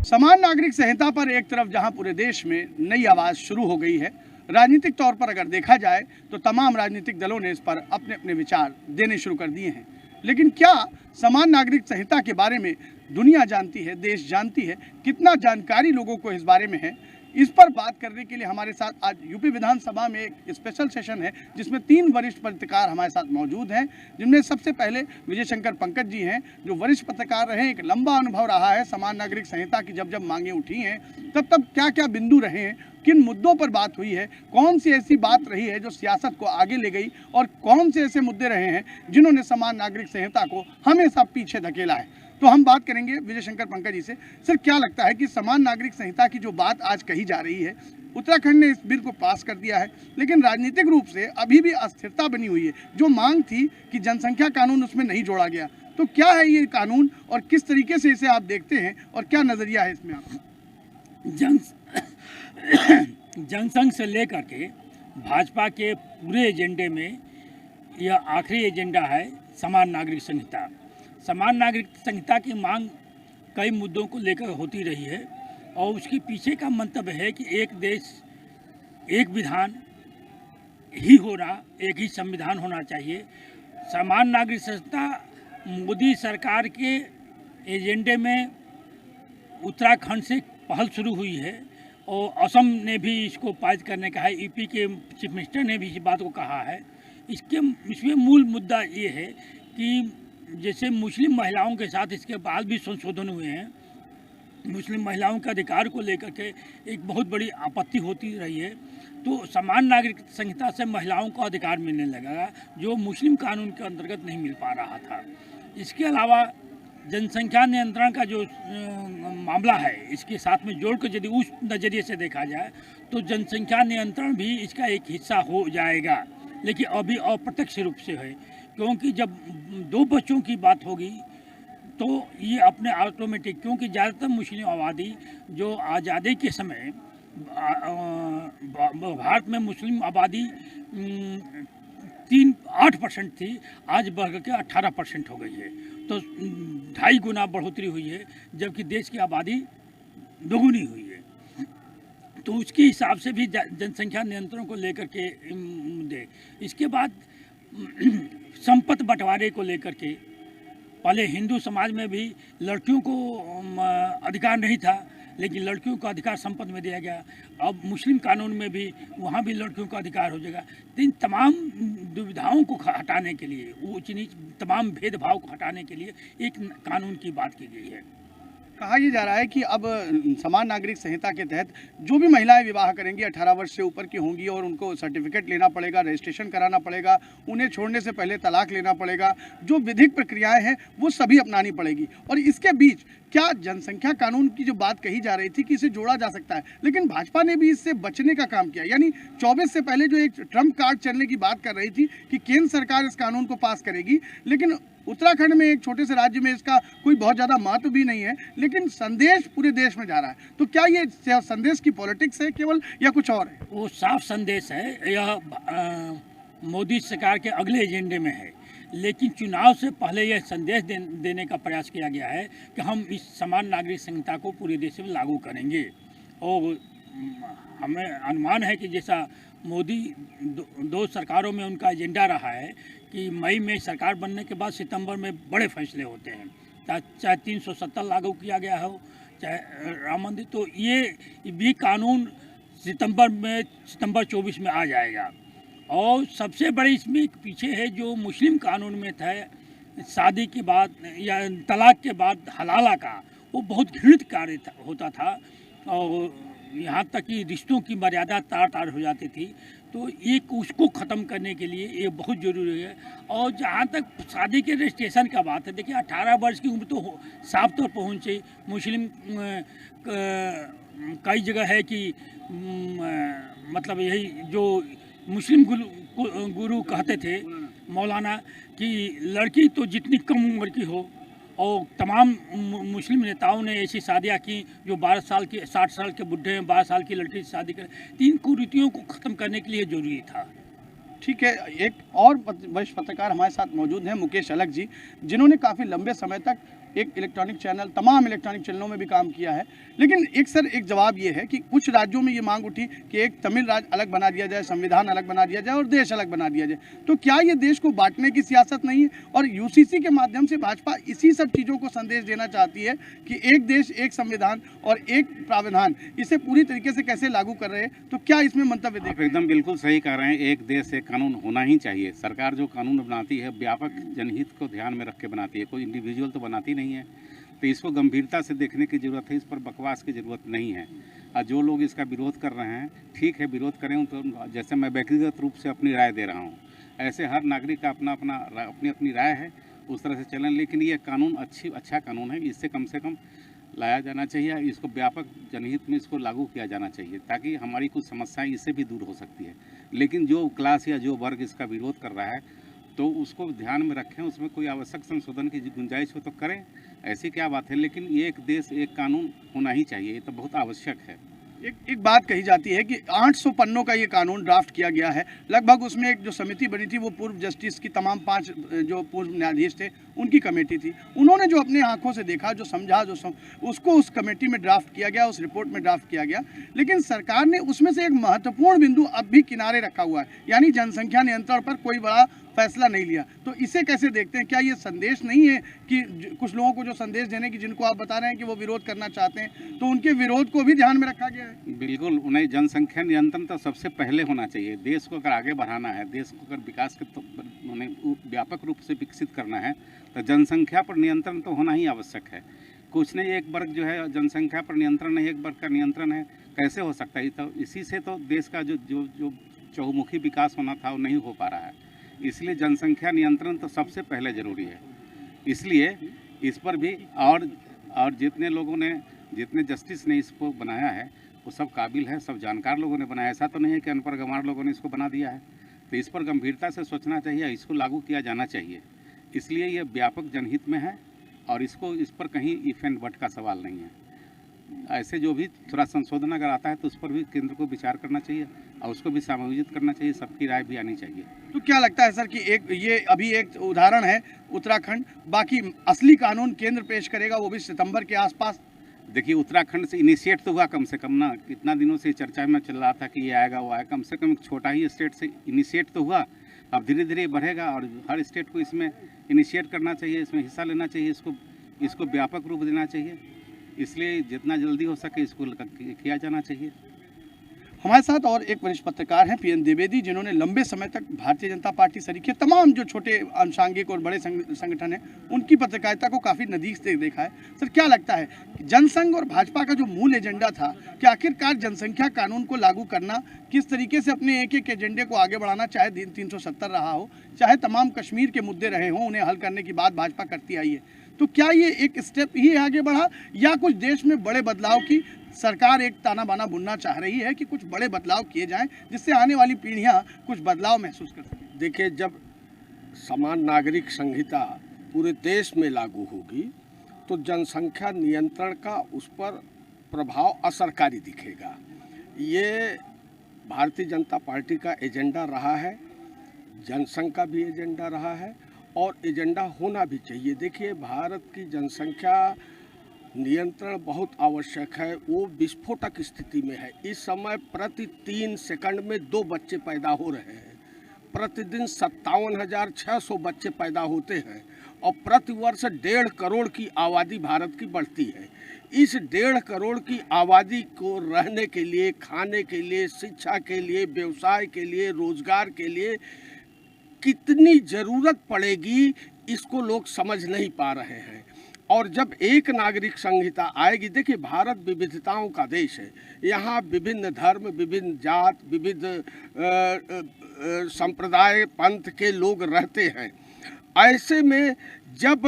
समान नागरिक संहिता पर एक तरफ जहां पूरे देश में नई आवाज शुरू हो गई है, राजनीतिक तौर पर अगर देखा जाए तो तमाम राजनीतिक दलों ने इस पर अपने अपने विचार देने शुरू कर दिए हैं। लेकिन क्या समान नागरिक संहिता के बारे में दुनिया जानती है, देश जानती है, कितना जानकारी लोगों को इस बारे में है? इस पर बात करने के लिए हमारे साथ आज यूपी विधानसभा में एक स्पेशल सेशन है जिसमें 3 वरिष्ठ पत्रकार हमारे साथ मौजूद हैं, जिनमें सबसे पहले विजय शंकर पंकज जी हैं, जो वरिष्ठ पत्रकार रहे। एक लंबा अनुभव रहा है समान नागरिक संहिता की। जब जब मांगे उठी हैं तब क्या क्या बिंदु रहे हैं, किन मुद्दों पर बात हुई है, कौन सी ऐसी बात रही है जो सियासत को आगे ले गई, और कौन से ऐसे मुद्दे रहे हैं जिन्होंने समान नागरिक संहिता को हमेशा पीछे धकेला है। तो हम बात करेंगे विजय शंकर पंकज जी से। सर, क्या लगता है कि समान नागरिक संहिता की जो बात आज कही जा रही है, उत्तराखंड ने इस बिल को पास कर दिया है, लेकिन राजनीतिक रूप से अभी भी अस्थिरता बनी हुई है। जो मांग थी कि जनसंख्या कानून उसमें नहीं जोड़ा गया, तो क्या है ये कानून और किस तरीके से इसे आप देखते हैं और क्या नजरिया है इसमें आपका? जनसंघ से लेकर के भाजपा के पूरे एजेंडे में यह आखिरी एजेंडा है समान नागरिक संहिता। समान नागरिक संहिता की मांग कई मुद्दों को लेकर होती रही है और उसके पीछे का मंतव्य है कि एक देश एक विधान ही होना, एक ही संविधान होना चाहिए। समान नागरिक संहिता मोदी सरकार के एजेंडे में उत्तराखंड से पहल शुरू हुई है और असम ने भी इसको पारित करने का है। यूपी के चीफ मिनिस्टर ने भी इस बात को कहा है। इसमें मूल मुद्दा ये है कि जैसे मुस्लिम महिलाओं के साथ इसके बाद भी संशोधन हुए हैं, मुस्लिम महिलाओं के अधिकार को लेकर के एक बहुत बड़ी आपत्ति होती रही है, तो समान नागरिक संहिता से महिलाओं को अधिकार मिलने लगेगा जो मुस्लिम कानून के अंतर्गत नहीं मिल पा रहा था। इसके अलावा जनसंख्या नियंत्रण का जो मामला है, इसके साथ में जोड़ कर यदि उस नज़रिए से देखा जाए तो जनसंख्या नियंत्रण भी इसका एक हिस्सा हो जाएगा, लेकिन अभी अप्रत्यक्ष रूप से है, क्योंकि जब 2 बच्चों की बात होगी तो ये अपने ऑटोमेटिक, क्योंकि ज़्यादातर मुस्लिम आबादी जो आज़ादी के समय भारत में मुस्लिम आबादी 8% थी, आज बढ़ के 18% हो गई है, तो 2.5 गुना बढ़ोतरी हुई है, जबकि देश की आबादी दोगुनी हुई है। तो उसके हिसाब से भी जनसंख्या नियंत्रण को लेकर के मुद्दे। इसके बाद संपत्ति बंटवारे को लेकर के पहले हिंदू समाज में भी लड़कियों को अधिकार नहीं था, लेकिन लड़कियों का अधिकार संपत्ति में दिया गया। अब मुस्लिम कानून में भी वहाँ भी लड़कियों का अधिकार हो जाएगा। तो इन तमाम दुविधाओं को हटाने के लिए, ऊंच नीच तमाम भेदभाव को हटाने के लिए एक कानून की बात की गई है। कहा यह जा रहा है कि अब समान नागरिक संहिता के तहत जो भी महिलाएं विवाह करेंगी 18 वर्ष से ऊपर की होंगी और उनको सर्टिफिकेट लेना पड़ेगा, रजिस्ट्रेशन कराना पड़ेगा, उन्हें छोड़ने से पहले तलाक लेना पड़ेगा, जो विधिक प्रक्रियाएं हैं वो सभी अपनानी पड़ेगी। और इसके बीच क्या जनसंख्या कानून की जो बात कही जा रही थी कि इसे जोड़ा जा सकता है, लेकिन भाजपा ने भी इससे बचने का काम किया। यानी 24 से पहले जो एक ट्रम्प कार्ड चलने की बात कर रही थी कि केंद्र सरकार इस कानून को पास करेगी, लेकिन उत्तराखंड में एक छोटे से राज्य में इसका कोई बहुत ज़्यादा महत्व भी नहीं है, लेकिन संदेश पूरे देश में जा रहा है। तो क्या ये संदेश की पॉलिटिक्स है केवल, या कुछ और है? वो साफ संदेश है। यह मोदी सरकार के अगले एजेंडे में है, लेकिन चुनाव से पहले यह संदेश देने का प्रयास किया गया है कि हम इस समान नागरिक संहिता को पूरे देश में लागू करेंगे। और हमें अनुमान है कि जैसा मोदी 2 सरकारों में उनका एजेंडा रहा है कि मई में सरकार बनने के बाद सितंबर में बड़े फैसले होते हैं, चाहे 370 लागू किया गया हो, चाहे राम मंदिर, तो ये भी कानून सितंबर 24 में आ जाएगा। और सबसे बड़ी इसमें पीछे है जो मुस्लिम कानून में था, शादी के बाद या तलाक के बाद हलाला का, वो बहुत घृणित कार्य होता था और यहाँ तक कि रिश्तों की मर्यादा तार हो जाती थी। तो एक उसको ख़त्म करने के लिए ये बहुत ज़रूरी है। और जहाँ तक शादी के रजिस्ट्रेशन का बात है, देखिए 18 वर्ष की उम्र तो साफ तौर पर होनी चाहिए। मुस्लिम कई जगह है कि मतलब यही जो मुस्लिम गुरु कहते थे मौलाना कि लड़की तो जितनी कम उम्र की हो, और तमाम मुस्लिम नेताओं ने ऐसी शादियाँ की जो 12 साल की 60 साल के बुढ़े हैं 12 साल की लड़की से शादी करें। 3 कुरीतियों को ख़त्म करने के लिए ज़रूरी था। ठीक है, एक और वरिष्ठ पत्रकार हमारे साथ मौजूद हैं, मुकेश अलग जी, जिन्होंने काफ़ी लंबे समय तक एक इलेक्ट्रॉनिक चैनल, तमाम इलेक्ट्रॉनिक चैनलों में भी काम किया है। लेकिन एक जवाब ये है कि कुछ राज्यों में ये मांग उठी कि एक तमिल राज्य अलग बना दिया जाए, संविधान अलग बना दिया जाए और देश अलग बना दिया जाए। तो क्या ये देश को बांटने की सियासत नहीं है? और यूसीसी के माध्यम से भाजपा इसी सब चीज़ों को संदेश देना चाहती है कि एक देश, एक संविधान और एक प्रावधान, इसे पूरी तरीके से कैसे लागू कर रहे हैं। तो क्या इसमें मंतव्य दें? आप एकदम बिल्कुल सही कह रहे हैं। एक देश एक कानून होना ही चाहिए। सरकार जो कानून बनाती है व्यापक जनहित को ध्यान में रख के बनाती है, कोई इंडिविजुअल तो बनाती नहीं है। तो इसको गंभीरता से देखने की ज़रूरत है, इस पर बकवास की ज़रूरत नहीं है। और जो लोग इसका विरोध कर रहे हैं, ठीक है, विरोध करें। तो जैसे मैं व्यक्तिगत रूप से अपनी राय दे रहा हूँ, ऐसे हर नागरिक का अपनी अपनी राय है, उस तरह से चलें। लेकिन ये कानून अच्छा कानून है, इससे कम से कम लाया जाना चाहिए। इसको व्यापक जनहित में इसको लागू किया जाना चाहिए, ताकि हमारी कुछ समस्याएं इससे भी दूर हो सकती है। लेकिन जो क्लास या जो वर्ग इसका विरोध कर रहा है, तो उसको ध्यान में रखें। उसमें कोई आवश्यक संशोधन की गुंजाइश हो तो करें, ऐसी क्या बात है। लेकिन ये एक देश एक कानून होना ही चाहिए, ये तो बहुत आवश्यक है। एक बात कही जाती है कि 800 पन्नों का ये कानून ड्राफ्ट किया गया है। लगभग उसमें एक जो समिति बनी थी वो पूर्व जस्टिस की, तमाम 5 जो पूर्व न्यायाधीश थे उनकी कमेटी थी। उन्होंने जो अपने आंखों से देखा, जो समझा, उसको उस कमेटी में ड्राफ्ट किया गया, उस रिपोर्ट में ड्राफ्ट किया गया। लेकिन सरकार ने उसमें से एक महत्वपूर्ण बिंदु अब भी किनारे रखा हुआ है, यानी जनसंख्या नियंत्रण पर कोई बड़ा फैसला नहीं लिया। तो इसे कैसे देखते हैं? क्या ये संदेश नहीं है कि कुछ लोगों को जो संदेश देने की, जिनको आप बता रहे हैं कि वो विरोध करना चाहते हैं, तो उनके विरोध को भी ध्यान में रखा गया है? बिल्कुल, उन्हें जनसंख्या नियंत्रण तो सबसे पहले होना चाहिए। देश को अगर आगे बढ़ाना है, देश को अगर विकास के उन्हें व्यापक रूप से विकसित करना है, तो जनसंख्या पर नियंत्रण तो होना ही आवश्यक है। कुछ नहीं, एक वर्ग जो है जनसंख्या पर नियंत्रण नहीं, एक वर्ग का नियंत्रण है, कैसे हो सकता है? तो इसी से तो देश का जो चहुमुखी विकास होना था वो नहीं हो पा रहा है। इसलिए जनसंख्या नियंत्रण तो सबसे पहले ज़रूरी है। इसलिए इस पर भी और जितने लोगों ने, जितने जस्टिस ने इसको बनाया है, वो सब काबिल है, सब जानकार लोगों ने बनाया। ऐसा तो नहीं है कि अनपढ़ गंवार लोगों ने इसको बना दिया है। तो इस पर गंभीरता से सोचना चाहिए, इसको लागू किया जाना चाहिए। इसलिए ये व्यापक जनहित में है और इस पर कहीं इफ एंड बट का सवाल नहीं है। ऐसे जो भी थोड़ा संशोधन अगर आता है तो उस पर भी केंद्र को विचार करना चाहिए और उसको भी समायोजित करना चाहिए, सबकी राय भी आनी चाहिए। तो क्या लगता है सर कि ये अभी एक उदाहरण है उत्तराखंड, बाकी असली कानून केंद्र पेश करेगा, वो भी सितंबर के आसपास? देखिए, उत्तराखंड से इनिशिएट तो हुआ कम से कम ना, कितना दिनों से चर्चा में चल रहा था कि ये आएगा वो आएगा। कम से कम एक छोटा ही स्टेट से इनिशिएट तो हुआ, अब धीरे धीरे बढ़ेगा और हर स्टेट को इसमें इनिशिएट करना चाहिए, इसमें हिस्सा लेना चाहिए, इसको व्यापक रूप देना चाहिए। इसलिए जितना जल्दी हो सके इसको किया जाना चाहिए। हमारे साथ और एक वरिष्ठ पत्रकार हैं, पीएन द्विवेदी, जिन्होंने लंबे समय तक भारतीय जनता पार्टी सरीखे तमाम जो छोटे आंशांगिक और बड़े संगठन हैं उनकी पत्रकारिता को काफ़ी नज़दीक से देखा है। सर, क्या लगता है जनसंघ और भाजपा का जो मूल एजेंडा था कि आखिरकार जनसंख्या कानून को लागू करना, किस तरीके से अपने एक एजेंडे को आगे बढ़ाना, चाहे 370 रहा हो, चाहे तमाम कश्मीर के मुद्दे रहे हों, उन्हें हल करने की बात भाजपा करती आई है, तो क्या ये एक स्टेप ही आगे बढ़ा या कुछ देश में बड़े बदलाव की सरकार एक ताना बाना बुनना चाह रही है कि कुछ बड़े बदलाव किए जाएं जिससे आने वाली पीढ़ियां कुछ बदलाव महसूस कर सकें? देखिए, जब समान नागरिक संहिता पूरे देश में लागू होगी तो जनसंख्या नियंत्रण का उस पर प्रभाव असरकारी दिखेगा। ये भारतीय जनता पार्टी का एजेंडा रहा है, जनसंघ का भी एजेंडा रहा है और एजेंडा होना भी चाहिए। देखिए, भारत की जनसंख्या नियंत्रण बहुत आवश्यक है, वो विस्फोटक स्थिति में है। इस समय प्रति 3 सेकंड में 2 बच्चे पैदा हो रहे हैं, प्रतिदिन 57,600 बच्चे पैदा होते हैं और प्रतिवर्ष 1.5 करोड़ की आबादी भारत की बढ़ती है। इस 1.5 करोड़ की आबादी को रहने के लिए, खाने के लिए, शिक्षा के लिए, व्यवसाय के लिए, रोजगार के लिए कितनी ज़रूरत पड़ेगी, इसको लोग समझ नहीं पा रहे हैं। और जब एक नागरिक संहिता आएगी, देखिए भारत विविधताओं का देश है, यहाँ विभिन्न धर्म, विभिन्न जात, विविध संप्रदाय, पंथ के लोग रहते हैं। ऐसे में जब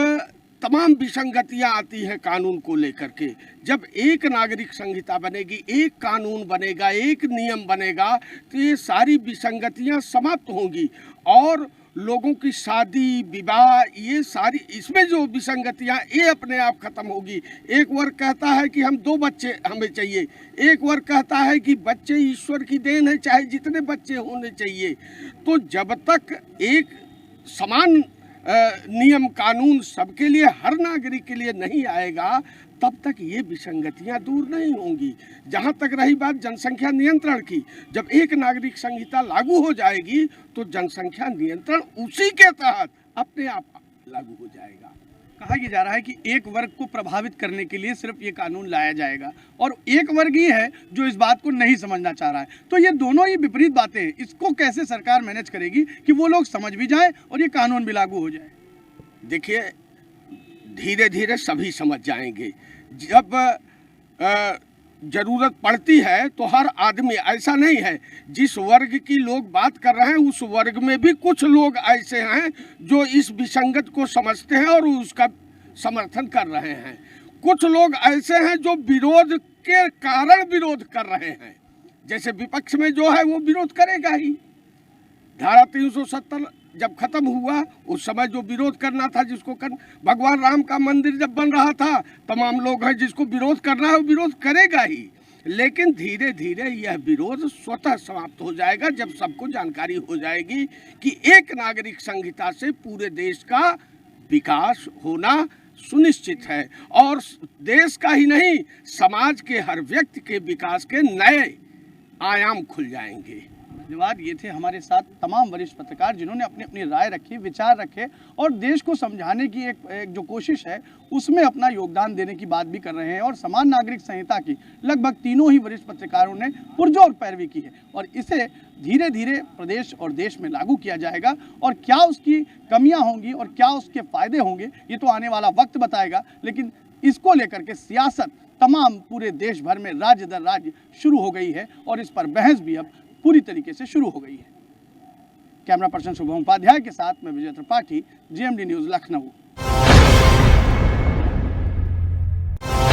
तमाम विसंगतियाँ आती हैं कानून को लेकर के, जब एक नागरिक संहिता बनेगी, एक कानून बनेगा, एक नियम बनेगा, तो ये सारी विसंगतियाँ समाप्त होंगी और लोगों की शादी विवाह, ये सारी इसमें जो विसंगतियाँ, ये अपने आप खत्म होगी। एक वर्ग कहता है कि हम 2 बच्चे हमें चाहिए, एक वर्ग कहता है कि बच्चे ईश्वर की देन है, चाहे जितने बच्चे होने चाहिए। तो जब तक एक समान नियम कानून सबके लिए, हर नागरिक के लिए नहीं आएगा, तब तक ये विसंगतियां दूर नहीं होंगी। जहां तक रही बात जनसंख्या नियंत्रण की, जब एक नागरिक संहिता लागू हो जाएगी तो जनसंख्या नियंत्रण उसी के तहत अपने आप लागू हो जाएगा। कहा यह जा रहा है कि एक वर्ग को प्रभावित करने के लिए सिर्फ ये कानून लाया जाएगा और एक वर्ग ही है जो इस बात को नहीं समझना चाह रहा है। तो ये दोनों ही विपरीत बातें हैं, इसको कैसे सरकार मैनेज करेगी कि वो लोग समझ भी जाएं और ये कानून भी लागू हो जाए? देखिए, धीरे धीरे सभी समझ जाएंगे। जब जरूरत पड़ती है तो हर आदमी, ऐसा नहीं है जिस वर्ग की लोग बात कर रहे हैं उस वर्ग में भी कुछ लोग ऐसे हैं जो इस विसंगत को समझते हैं और उसका समर्थन कर रहे हैं। कुछ लोग ऐसे हैं जो विरोध के कारण विरोध कर रहे हैं। जैसे विपक्ष में जो है वो विरोध करेगा ही। धारा 370 जब खत्म हुआ उस समय जो विरोध करना था, जिसको भगवान राम का मंदिर जब बन रहा था, तमाम लोग हैं जिसको विरोध करना है वो विरोध करेगा ही। लेकिन धीरे धीरे यह विरोध स्वतः समाप्त हो जाएगा जब सबको जानकारी हो जाएगी कि एक नागरिक संहिता से पूरे देश का विकास होना सुनिश्चित है और देश का ही नहीं, समाज के हर व्यक्ति के विकास के नए आयाम खुल जाएंगे। धन्यवाद। ये थे हमारे साथ तमाम वरिष्ठ पत्रकार जिन्होंने अपनी अपनी राय रखी, विचार रखे और देश को समझाने की एक जो कोशिश है उसमें अपना योगदान देने की बात भी कर रहे हैं। और समान नागरिक संहिता की लगभग तीनों ही वरिष्ठ पत्रकारों ने पुरजोर पैरवी की है और इसे धीरे धीरे प्रदेश और देश में लागू किया जाएगा। और क्या उसकी कमियां होंगी और क्या उसके फायदे होंगे ये तो आने वाला वक्त बताएगा। लेकिन इसको लेकर के सियासत तमाम पूरे देश भर में राज्य दर राज्य शुरू हो गई है और इस पर बहस भी अब पूरी तरीके से शुरू हो गई है। कैमरा पर्सन शुभम उपाध्याय के साथ मैं विजय त्रिपाठी, GMD न्यूज़ लखनऊ।